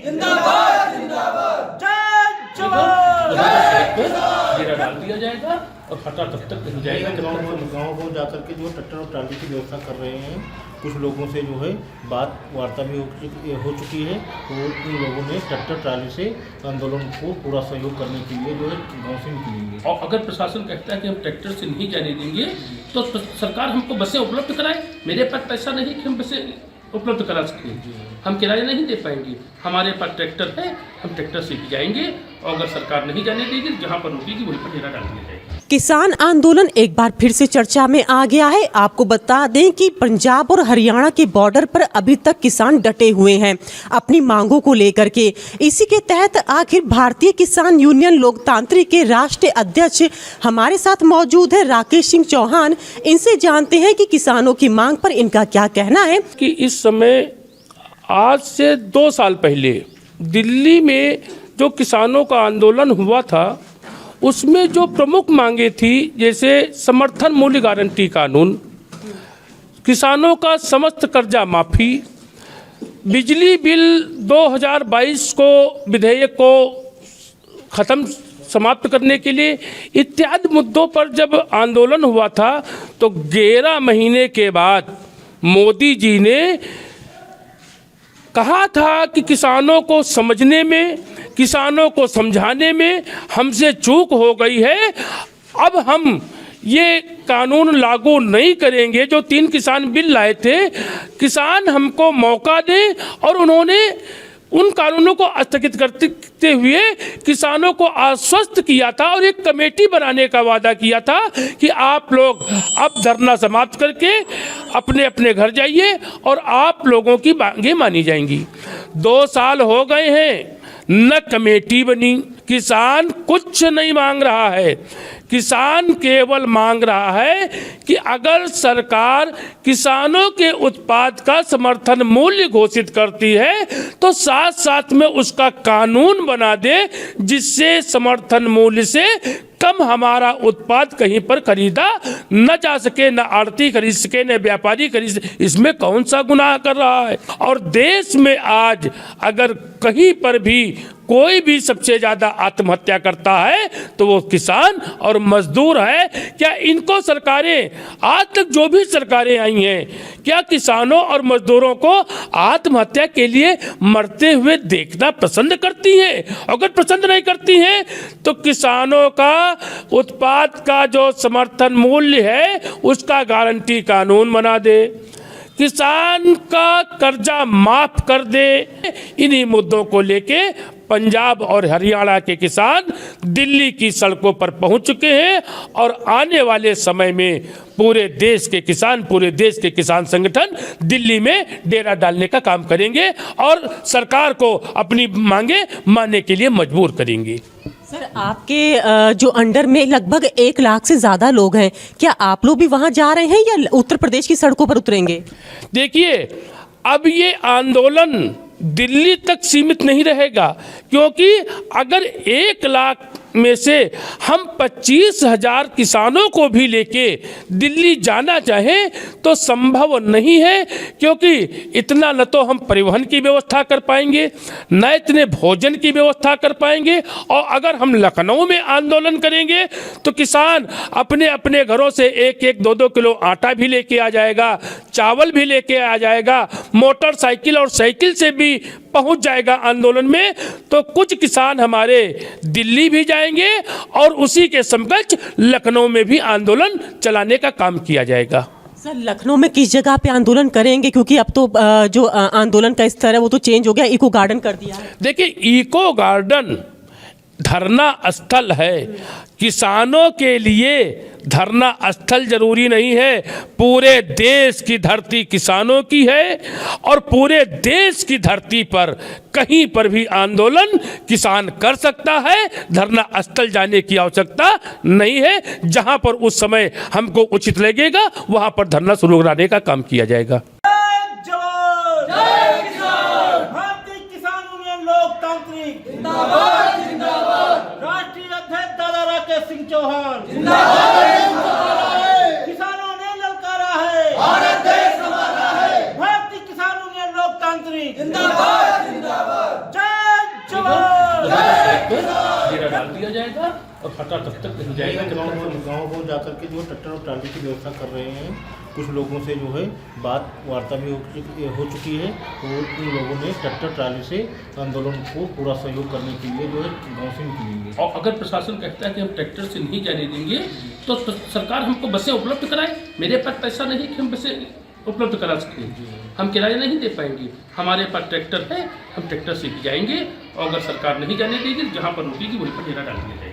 जिंदाबाद जिंदाबाद, जय जवान जय किसान डाल दिया जाएगा और हटा तब तक नहीं जाएगा जब तक गाँव को जाकर के जो ट्रैक्टर और ट्राली की व्यवस्था कर रहे हैं। कुछ लोगों से जो है बात वार्ता भी हो चुकी है, तो उन लोगों ने ट्रैक्टर ट्राली से आंदोलन को पूरा सहयोग करने के लिए जो है गाँव से निकलेंगे। और अगर प्रशासन कहता है कि हम ट्रैक्टर से नहीं जाने देंगे तो सरकार हमको बसें उपलब्ध कराए। मेरे पास पैसा नहीं कि हम बसें उपलब्ध करा सकें, हम किराया नहीं दे पाएंगे। हमारे पास ट्रैक्टर है, हम ट्रैक्टर से भी जाएंगे और अगर सरकार नहीं जाने देगी जहाँ पर रुकेगी वहीं पर डेरा डाल दिया जाएगा। किसान आंदोलन एक बार फिर से चर्चा में आ गया है। आपको बता दें कि पंजाब और हरियाणा के बॉर्डर पर अभी तक किसान डटे हुए हैं अपनी मांगों को लेकर के। इसी के तहत आखिर भारतीय किसान यूनियन लोकतांत्रिक के राष्ट्रीय अध्यक्ष हमारे साथ मौजूद है, राकेश सिंह चौहान। इनसे जानते हैं कि किसानों की मांग पर इनका क्या कहना है। कि इस समय आज से 2 साल पहले दिल्ली में जो किसानों का आंदोलन हुआ था उसमें जो प्रमुख मांगे थी, जैसे समर्थन मूल्य गारंटी कानून, किसानों का समस्त कर्जा माफ़ी, बिजली बिल 2022 को विधेयक को ख़त्म समाप्त करने के लिए इत्यादि मुद्दों पर जब आंदोलन हुआ था तो 11 महीने के बाद मोदी जी ने कहा था कि किसानों को समझने में, किसानों को समझाने में हमसे चूक हो गई है। अब हम ये कानून लागू नहीं करेंगे। जो 3 किसान बिल लाए थे, किसान हमको मौका दें, और उन्होंने उन कानूनों को स्थगित करते हुए किसानों को आश्वस्त किया था और एक कमेटी बनाने का वादा किया था कि आप लोग अब धरना समाप्त करके अपने अपने घर जाइए और आप लोगों की मांगें मानी जाएंगी। 2 साल हो गए हैं, न कमेटी बनी। किसान कुछ नहीं मांग रहा है, किसान केवल मांग रहा है कि अगर सरकार किसानों के उत्पाद का समर्थन मूल्य घोषित करती है तो साथ साथ में उसका कानून बना दे जिससे समर्थन मूल्य से कम हमारा उत्पाद कहीं पर खरीदा न जा सके, न आड़ती खरीद सके, न व्यापारी खरीद सके। इसमें कौन सा गुनाह कर रहा है? और देश में आज अगर कहीं पर भी कोई भी सबसे ज़्यादा आत्महत्या करता है तो वो किसान और मजदूर है। क्या इनको सरकारें, आज तक जो भी सरकारें आई हैं, क्या किसानों और मजदूरों को आत्महत्या के लिए मरते हुए देखना पसंद करती हैं? अगर पसंद नहीं करती हैं तो किसानों का उत्पाद का जो समर्थन मूल्य है उसका गारंटी कानून बना दे, किसान का कर्जा माफ कर दे। इन्हीं मुद्दों को लेके पंजाब और हरियाणा के किसान दिल्ली की सड़कों पर पहुंच चुके हैं और आने वाले समय में पूरे देश के किसान, पूरे देश के किसान संगठन दिल्ली में डेरा डालने का काम करेंगे और सरकार को अपनी मांगे मानने के लिए मजबूर करेंगे। सर, आपके जो अंडर में लगभग 1 लाख से ज़्यादा लोग हैं, क्या आप लोग भी वहाँ जा रहे हैं या उत्तर प्रदेश की सड़कों पर उतरेंगे? देखिए, अब ये आंदोलन दिल्ली तक सीमित नहीं रहेगा, क्योंकि अगर 1 लाख में से हम 25,000 किसानों को भी लेके दिल्ली जाना चाहें तो संभव नहीं है, क्योंकि इतना न तो हम परिवहन की व्यवस्था कर पाएंगे, न इतने भोजन की व्यवस्था कर पाएंगे। और अगर हम लखनऊ में आंदोलन करेंगे तो किसान अपने अपने घरों से 1-1, 2-2 किलो आटा भी लेके आ जाएगा, चावल भी लेके आ जाएगा, मोटरसाइकिल और साइकिल से भी पहुंच जाएगा आंदोलन में। तो कुछ किसान हमारे दिल्ली भी जाएंगे और उसी के समकक्ष लखनऊ में भी आंदोलन चलाने का काम किया जाएगा। सर, लखनऊ में किस जगह पे आंदोलन करेंगे? क्योंकि अब तो जो आंदोलन का स्तर है वो तो चेंज हो गया, इको गार्डन कर दिया है। देखिए, इको गार्डन धरना स्थल है, किसानों के लिए धरना स्थल जरूरी नहीं है। पूरे देश की धरती किसानों की है और पूरे देश की धरती पर कहीं पर भी आंदोलन किसान कर सकता है। धरना स्थल जाने की आवश्यकता नहीं है। जहां पर उस समय हमको उचित लगेगा वहां पर धरना शुरू कराने का काम किया जाएगा। भारतीय किसान यूनियन लोकतांत्रिक जिंदाबाद जिंदाबाद, राष्ट्रीय अध्यक्ष दादा राकेश सिंह चौहान जिंदाबाद। किसानों ने ललकारा है, भारत देश हमारा है। भारतीय किसान यूनियन लोकतांत्रिक जिंदाबाद जिंदाबाद, जय जाएगा और फटा तब तक नहीं जाएगा जब तक गाँव जाकर के जो ट्रैक्टर और ट्राली की व्यवस्था कर रहे हैं। कुछ लोगों से जो है बात वार्ता भी हो चुकी है और उन लोगों ने ट्रैक्टर ट्राली से आंदोलन को पूरा सहयोग करने के लिए जो है गाँव से निकलेंगे। और अगर प्रशासन कहता है कि हम ट्रैक्टर से नहीं जाने देंगे तो सरकार हमको बसें उपलब्ध कराए। मेरे पास पैसा नहीं कि हम बसें उपलब्ध करा सकें, हम किराया नहीं दे पाएंगे। हमारे पास ट्रैक्टर है, हम ट्रैक्टर से ही जाएंगे और अगर सरकार नहीं जाने देगी जहाँ पर रुकेगी वहीं पर डेरा डाल दिया जाएगा।